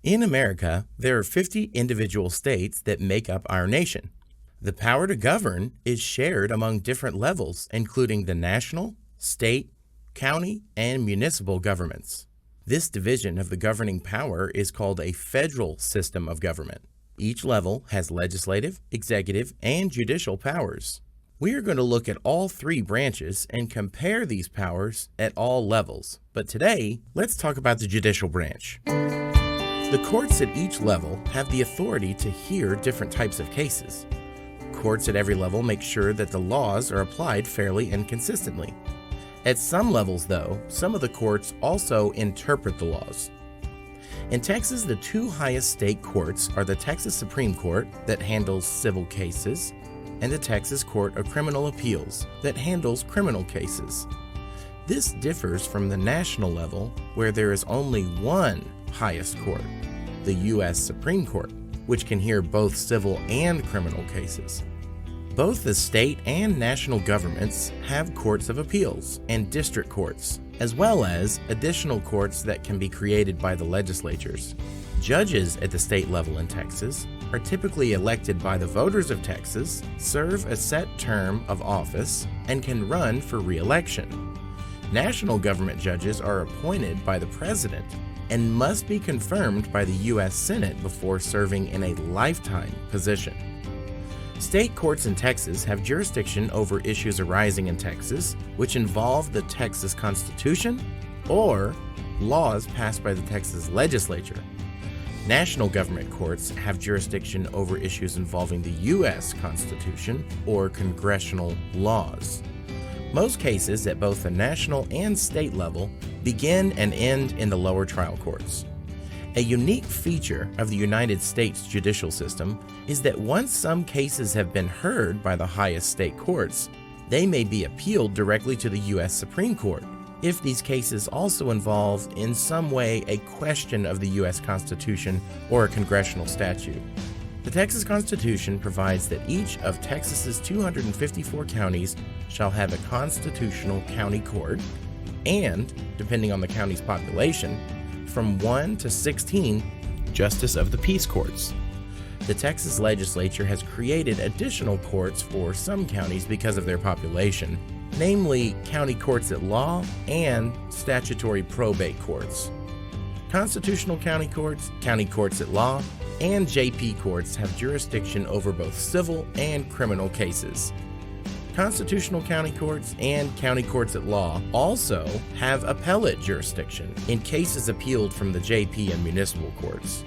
In America, there are 50 individual states that make up our nation. The power to govern is shared among different levels, including the national, state, county, and municipal governments. This division of the governing power is called a federal system of government. Each level has legislative, executive, and judicial powers. We are going to look at all three branches and compare these powers at all levels. But today, let's talk about the judicial branch. The courts at each level have the authority to hear different types of cases. Courts at every level make sure that the laws are applied fairly and consistently. At some levels, though, some of the courts also interpret the laws. In Texas, the two highest state courts are the Texas Supreme Court that handles civil cases and the Texas Court of Criminal Appeals that handles criminal cases. This differs from the national level where there is only one highest court, the U.S. Supreme Court, which can hear both civil and criminal cases. Both the state and national governments have courts of appeals and district courts, as well as additional courts that can be created by the legislatures. Judges at the state level in Texas are typically elected by the voters of Texas, serve a set term of office, and can run for re-election. National government judges are appointed by the president and must be confirmed by the U.S. Senate before serving in a lifetime position. State courts in Texas have jurisdiction over issues arising in Texas, which involve the Texas Constitution or laws passed by the Texas legislature. National government courts have jurisdiction over issues involving the U.S. Constitution or congressional laws. Most cases at both the national and state level begin and end in the lower trial courts. A unique feature of the United States judicial system is that once some cases have been heard by the highest state courts, they may be appealed directly to the U.S. Supreme Court if these cases also involve in some way a question of the U.S. Constitution or a congressional statute. The Texas Constitution provides that each of Texas's 254 counties shall have a constitutional county court and, depending on the county's population, from 1 to 16 justice of the peace courts. The Texas legislature has created additional courts for some counties because of their population, namely county courts at law and statutory probate courts. Constitutional county courts at law, and JP courts have jurisdiction over both civil and criminal cases. Constitutional county courts and county courts at law also have appellate jurisdiction in cases appealed from the JP and municipal courts.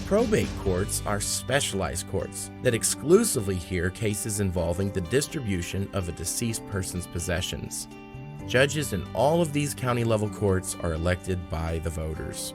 Probate courts are specialized courts that exclusively hear cases involving the distribution of a deceased person's possessions. Judges in all of these county-level courts are elected by the voters.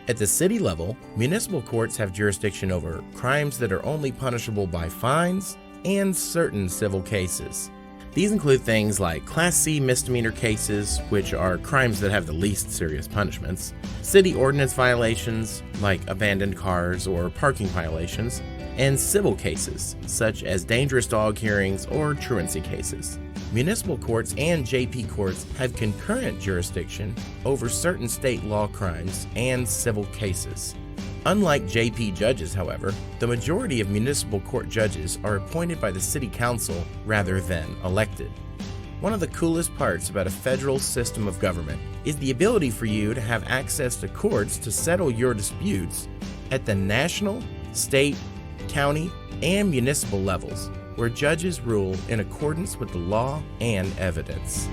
At the city level, municipal courts have jurisdiction over crimes that are only punishable by fines and certain civil cases. These include things like Class C misdemeanor cases, which are crimes that have the least serious punishments, city ordinance violations, like abandoned cars or parking violations, and civil cases, such as dangerous dog hearings or truancy cases. Municipal courts and JP courts have concurrent jurisdiction over certain state law crimes and civil cases. Unlike JP judges, however, the majority of municipal court judges are appointed by the city council rather than elected. One of the coolest parts about a federal system of government is the ability for you to have access to courts to settle your disputes at the national, state, county, and municipal levels, where judges rule in accordance with the law and evidence.